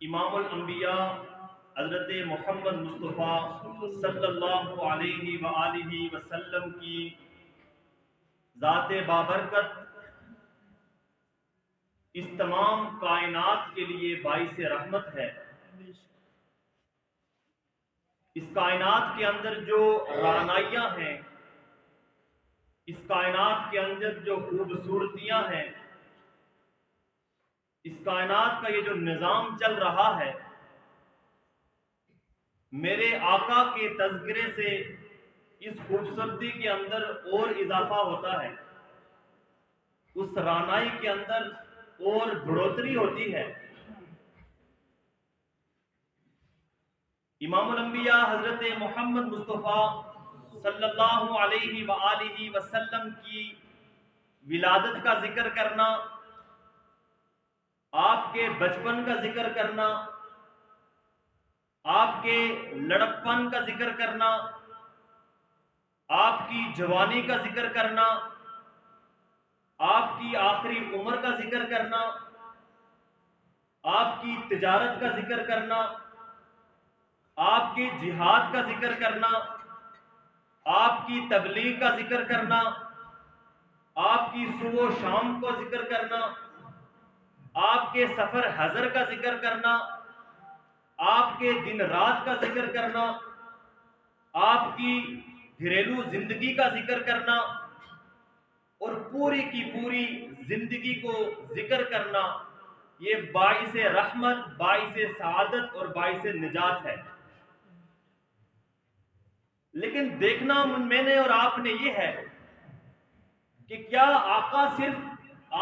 امام الانبیاء حضرت محمد مصطفیٰ صلی اللہ علیہ وآلہ وسلم کی ذات بابرکت اس تمام کائنات کے لیے باعث رحمت ہے۔ اس کائنات کے اندر جو رعنائیاں ہیں، اس کائنات کے اندر جو خوبصورتیاں ہیں، اس کائنات کا یہ جو نظام چل رہا ہے، میرے آقا کے تذکرے سے اس خوبصورتی کے اندر اور اضافہ ہوتا ہے، اس رعنائی کے اندر اور بڑھوتری ہوتی ہے۔ امام الانبیاء حضرت محمد مصطفیٰ صلی اللہ علیہ وآلہ وسلم کی ولادت کا ذکر کرنا، آپ کے بچپن کا ذکر کرنا، آپ کے لڑکپن کا ذکر کرنا، آپ کی جوانی کا ذکر کرنا، آپ کی آخری عمر کا ذکر کرنا، آپ کی تجارت کا ذکر کرنا، آپ کی جہاد کا ذکر کرنا، آپ کی تبلیغ کا ذکر کرنا، آپ کی صبح و شام کو ذکر کرنا، آپ کے سفر حضر کا ذکر کرنا، آپ کے دن رات کا ذکر کرنا، آپ کی گھریلو زندگی کا ذکر کرنا اور پوری کی پوری زندگی کو ذکر کرنا، یہ باعث رحمت، باعث سعادت اور باعث نجات ہے۔ لیکن دیکھنا میں نے اور آپ نے یہ ہے کہ کیا آقا صرف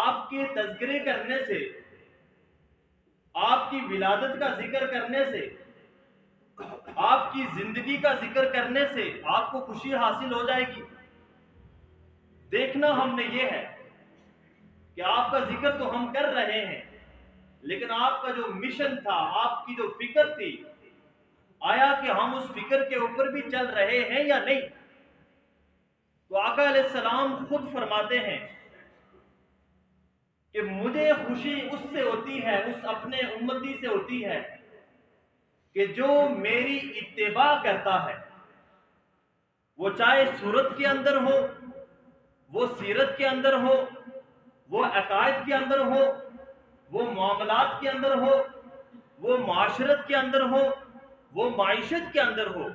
آپ کے تذکرے کرنے سے، آپ کی ولادت کا ذکر کرنے سے، آپ کی زندگی کا ذکر کرنے سے آپ کو خوشی حاصل ہو جائے گی؟ دیکھنا ہم نے یہ ہے کہ آپ کا ذکر تو ہم کر رہے ہیں، لیکن آپ کا جو مشن تھا، آپ کی جو فکر تھی، آیا کہ ہم اس فکر کے اوپر بھی چل رہے ہیں یا نہیں؟ تو آقا علیہ السلام خود فرماتے ہیں کہ مجھے خوشی اس سے ہوتی ہے، اس اپنے امتی سے ہوتی ہے کہ جو میری اتباع کرتا ہے، وہ چاہے صورت کے اندر ہو، وہ سیرت کے اندر ہو، وہ عقائد کے اندر ہو، وہ معاملات کے اندر ہو، وہ معاشرت کے اندر ہو، وہ معیشت کے اندر ہو،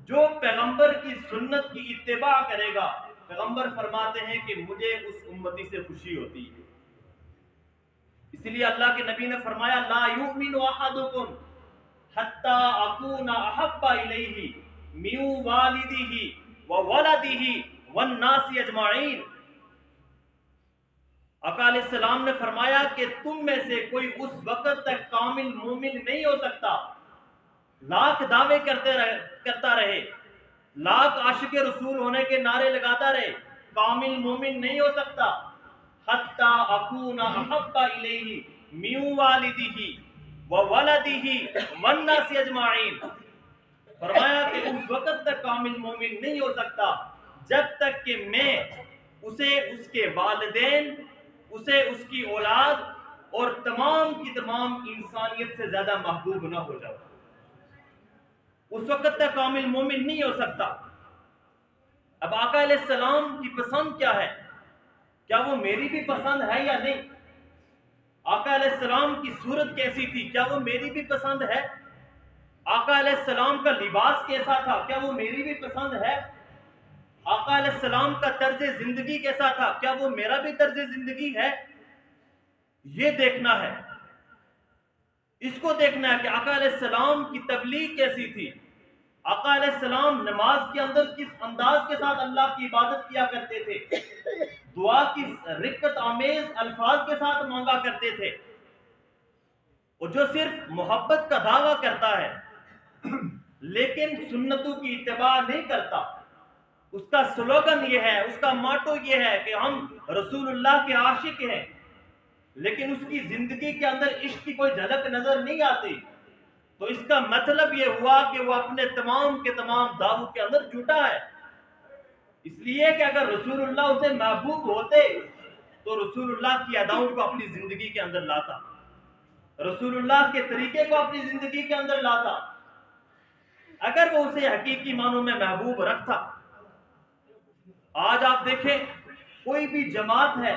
جو پیغمبر کی سنت کی اتباع کرے گا، پیغمبر فرماتے ہیں کہ مجھے اس امتی سے خوشی ہوتی ہے۔ اسی لیے اللہ کے نبی نے فرمایا لا یؤمن احدکم حتی اکون احب الیہ من والدہ وولدہ والناس اجمعین۔ آقا علیہ السلام نے فرمایا کہ تم میں سے کوئی اس وقت تک کامل مومن نہیں ہو سکتا، لاکھ دعوے کرتا رہے، لاکھ عاشق رسول ہونے کے نعرے لگاتا رہے، کامل مومن نہیں ہو سکتا حتی اکون احب الیہ من والدہ وولدہ والناس اجمعین۔ فرمایا کہ اس وقت تک کامل مومن نہیں ہو سکتا جب تک کہ میں اسے اس کے والدین، اسے اس کی اولاد اور تمام کی تمام انسانیت سے زیادہ محبوب نہ ہو جاؤ۔ اس وقت تک کامل مومن نہیں ہو سکتا۔ اب آقا علیہ السلام کی پسند کیا ہے؟ کیا وہ میری بھی پسند ہے یا نہیں؟ آقا علیہ السلام کی صورت کیسی تھی؟ کیا وہ میری بھی پسند ہے؟ آقا علیہ السلام کا لباس کیسا تھا؟ کیا وہ میری بھی پسند ہے؟ آقا علیہ السلام کا طرز زندگی کیسا تھا؟ کیا وہ میرا بھی طرز زندگی ہے؟ یہ دیکھنا ہے، اس کو دیکھنا ہے کہ آقا علیہ السلام کی تبلیغ کیسی تھی، آقا علیہ السلام نماز کے اندر کس انداز کے ساتھ اللہ کی عبادت کیا کرتے تھے، دعا کس رقت آمیز الفاظ کے ساتھ مانگا کرتے تھے۔ اور جو صرف محبت کا دعویٰ کرتا ہے لیکن سنتوں کی اتباع نہیں کرتا، اس کا سلوگن یہ ہے، اس کا ماٹو یہ ہے کہ ہم رسول اللہ کے عاشق ہیں، لیکن اس کی زندگی کے اندر عشق کی کوئی جھلک نظر نہیں آتی، تو اس کا مطلب یہ ہوا کہ وہ اپنے تمام کے تمام دعووں کے اندر جھوٹا ہے۔ اس لیے کہ اگر رسول اللہ اسے محبوب ہوتے تو رسول اللہ کی اداؤں کو اپنی زندگی کے اندر لاتا۔ رسول اللہ کے طریقے کو اپنی زندگی کے اندر لاتا، اگر وہ اسے حقیقی معنوں میں محبوب رکھتا۔ آج آپ دیکھیں، کوئی بھی جماعت ہے،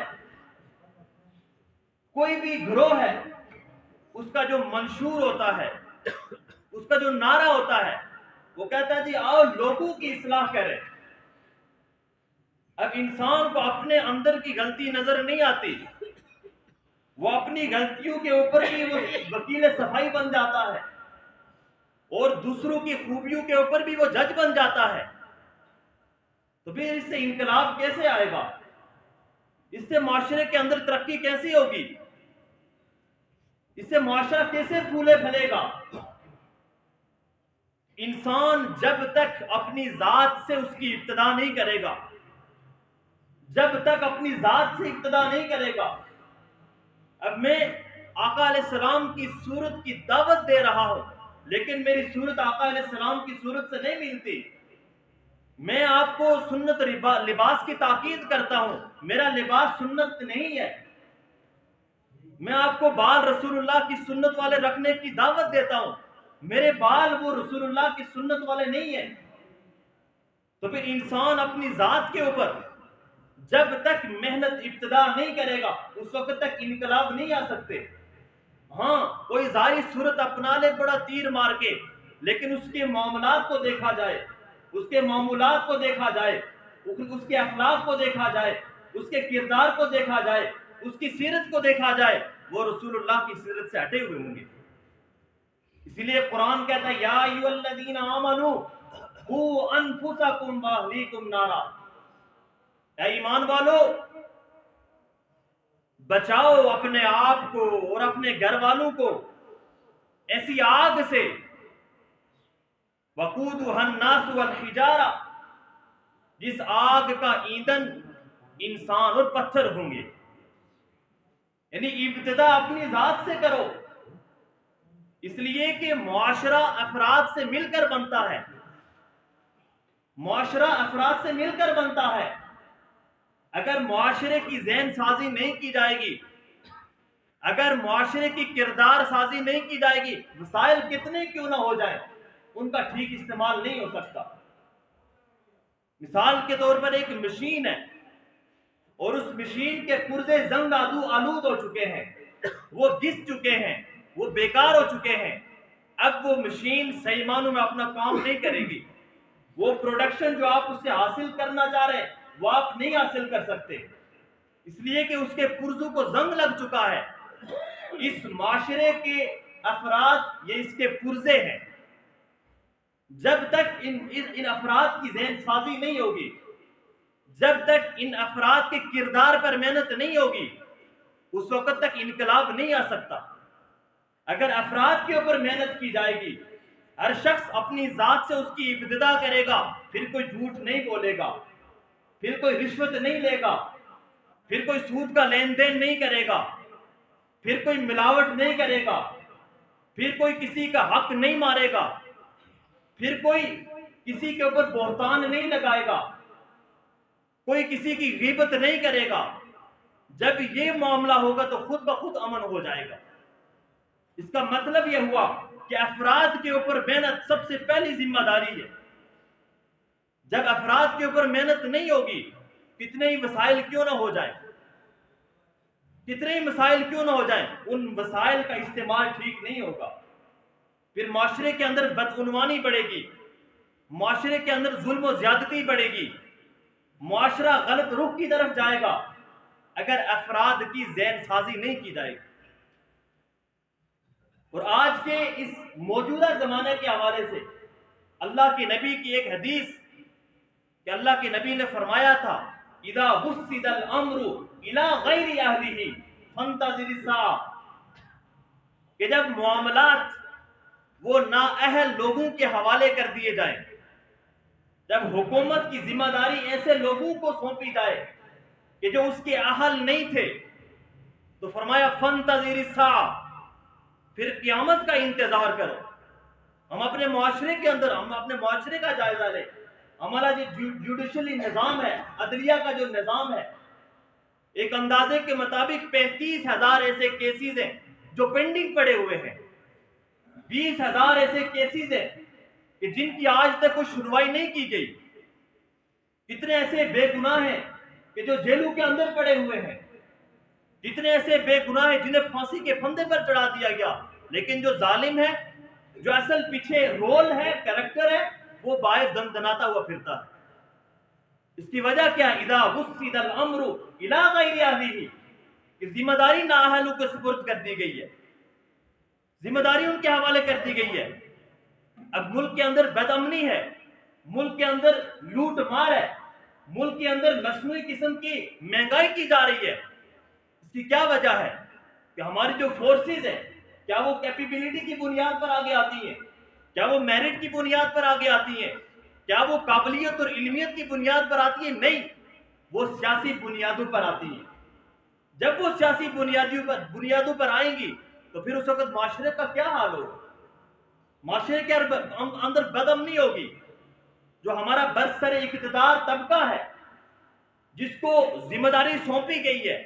کوئی بھی گروہ ہے، اس کا جو منشور ہوتا ہے، اس کا جو نعرہ ہوتا ہے، وہ کہتا ہے جی آؤ لوگوں کی اصلاح کریں۔ اب انسان کو اپنے اندر کی غلطی نظر نہیں آتی، وہ اپنی غلطیوں کے اوپر بھی وہ وکیل صفائی بن جاتا ہے، اور دوسروں کی خوبیوں کے اوپر بھی وہ جج بن جاتا ہے۔ تو پھر اس سے انقلاب کیسے آئے گا؟ اس سے معاشرے کے اندر ترقی کیسی ہوگی؟ اس سے معاشرہ کیسے پھولے پھلے گا؟ انسان جب تک اپنی ذات سے اس کی ابتدا نہیں کرے گا، جب تک اپنی ذات سے ابتدا نہیں کرے گا۔ اب میں آقا علیہ السلام کی صورت کی دعوت دے رہا ہوں، لیکن میری صورت آقا علیہ السلام کی صورت سے نہیں ملتی۔ میں آپ کو سنت لباس کی تاکید کرتا ہوں، میرا لباس سنت نہیں ہے۔ میں آپ کو بال رسول اللہ کی سنت والے رکھنے کی دعوت دیتا ہوں، میرے بال وہ رسول اللہ کی سنت والے نہیں ہیں۔ تو پھر انسان اپنی ذات کے اوپر جب تک محنت ابتدا نہیں کرے گا، اس وقت تک انقلاب نہیں آ سکتے۔ ہاں، کوئی ظاہری صورت اپنا لے بڑا تیر مار کے، لیکن اس کے معاملات کو دیکھا جائے، اس کے معمولات کو دیکھا جائے، اس کے اخلاق کو دیکھا جائے، اس کے کردار کو دیکھا جائے، اس کی سیرت کو دیکھا جائے، وہ رسول اللہ کی سیرت سے ہٹے ہوئے ہوں گے۔ اسی لیے قرآن کہتا ہے یا ایھا الذین آمنوا قوا انفسکم واہلیکم نارا، اے ایمان والو بچاؤ اپنے آپ کو اور اپنے گھر والوں کو ایسی آگ سے، وقودھا الناس والحجارہ، جس آگ کا ایندھن انسان اور پتھر ہوں گے۔ یعنی ابتدا اپنی ذات سے کرو، اس لیے کہ معاشرہ افراد سے مل کر بنتا ہے، معاشرہ افراد سے مل کر بنتا ہے۔ اگر معاشرے کی ذہن سازی نہیں کی جائے گی، اگر معاشرے کی کردار سازی نہیں کی جائے گی، وسائل کتنے کیوں نہ ہو جائیں، ان کا ٹھیک استعمال نہیں ہو سکتا۔ مثال کے طور پر ایک مشین ہے، اور اس مشین کے پرزے زنگ آلود ہو چکے ہیں، وہ گھس چکے ہیں، وہ بیکار ہو چکے ہیں۔ اب وہ مشین صحیح معنوں میں اپنا کام نہیں کرے گی، وہ پروڈکشن جو آپ اس سے حاصل کرنا چاہ رہے ہیں وہ آپ نہیں حاصل کر سکتے، اس لیے کہ اس کے پرزوں کو زنگ لگ چکا ہے۔ اس معاشرے کے افراد یہ اس کے پرزے ہیں۔ جب تک ان افراد کی ذہن سازی نہیں ہوگی، جب تک ان افراد کے کردار پر محنت نہیں ہوگی، اس وقت تک انقلاب نہیں آ سکتا۔ اگر افراد کے اوپر محنت کی جائے گی، ہر شخص اپنی ذات سے اس کی ابتدا کرے گا، پھر کوئی جھوٹ نہیں بولے گا، پھر کوئی رشوت نہیں لے گا، پھر کوئی سود کا لین دین نہیں کرے گا، پھر کوئی ملاوٹ نہیں کرے گا، پھر کوئی کسی کا حق نہیں مارے گا، پھر کوئی کسی کے اوپر بہتان نہیں لگائے گا، کوئی کسی کی غیبت نہیں کرے گا۔ جب یہ معاملہ ہوگا تو خود بخود امن ہو جائے گا۔ اس کا مطلب یہ ہوا کہ افراد کے اوپر محنت سب سے پہلی ذمہ داری ہے۔ جب افراد کے اوپر محنت نہیں ہوگی، کتنے ہی وسائل کیوں نہ ہو جائیں، کتنے ہی مسائل کیوں نہ ہو جائیں، ان وسائل کا استعمال ٹھیک نہیں ہوگا، پھر معاشرے کے اندر بدعنوانی بڑھے گی، معاشرے کے اندر ظلم و زیادتی بڑھے گی، معاشرہ غلط رخ کی طرف جائے گا اگر افراد کی ذہن سازی نہیں کی جائے گی۔ اور آج کے اس موجودہ زمانے کے حوالے سے اللہ کے نبی کی ایک حدیث کہ اللہ کے نبی نے فرمایا تھا اذا وسد الامر الى غیر اہلہ فانتظر الساعہ، کہ جب معاملات وہ نااہل لوگوں کے حوالے کر دیے جائیں، جب حکومت کی ذمہ داری ایسے لوگوں کو سونپی جائے کہ جو اس کے اہل نہیں تھے، تو فرمایا فانتظر الساعہ، پھر قیامت کا انتظار کرو۔ ہم اپنے معاشرے کے اندر ہم اپنے معاشرے کا جائزہ لیں۔ ہمارا جو جوڈیشلی نظام ہے، عدلیہ کا جو نظام ہے، ایک اندازے کے مطابق 35,000 ایسے کیسز ہیں جو پینڈنگ پڑے ہوئے ہیں. 20,000 ایسے کیسز ہیں کہ جن کی آج تک کوئی سنوائی نہیں کی گئی. کتنے ایسے بے گناہ ہیں کہ جو جیلوں کے اندر پڑے ہوئے ہیں. کتنے ایسے بے گناہ ہیں جنہیں پھانسی کے پھندے پر چڑھا دیا گیا، لیکن جو ظالم ہے، جو اصل پیچھے رول ہے، کریکٹر ہے، وہ باہر دندناتا ہوا پھرتا ہے. اس کی وجہ کیا؟ اذا وسد الامر الى غیر اہلہ، کہ ذمہ داری نااہلوں کو سپرد کر دی گئی ہے، ذمہ داری ان کے حوالے کر دی گئی ہے. اب ملک کے اندر بد امنی ہے، ملک کے اندر لوٹ مار ہے، ملک کے اندر مصنوعی قسم کی مہنگائی کی جا رہی ہے. اس کی کیا وجہ ہے؟ کہ ہماری جو فورسز ہیں، کیا وہ کیپیبلٹی کی بنیاد پر آگے آتی ہیں؟ کیا وہ میرٹ کی بنیاد پر آگے آتی ہیں؟ کیا وہ قابلیت اور علمیت کی بنیاد پر آتی ہیں؟ نہیں، وہ سیاسی بنیادوں پر آتی ہیں. جب وہ سیاسی بنیادوں پر آئیں گی تو پھر اس وقت معاشرے کا کیا حال ہوگا؟ معاشرے کے اندر بد امنی ہوگی. جو ہمارا برسر اقتدار طبقہ ہے، جس کو ذمہ داری سونپی گئی ہے،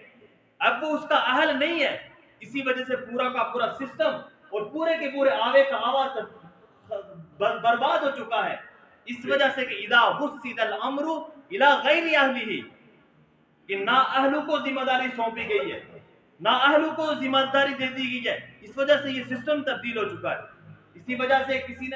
اب وہ اس کا اہل نہیں ہے. اسی وجہ سے پورا کا پورا سسٹم اور پورے کے پورے آوے کا آوا برباد ہو چکا ہے. اس وجہ سے کہ اذا وسد الامر الى غیر اہلہ، کہ نا اہلوں کو ذمہ داری سونپی گئی ہے، نا اہلوں کو ذمہ داری دے دی گئی ہے. اس وجہ سے یہ سسٹم تبدیل ہو چکا ہے. اسی وجہ سے کسی نے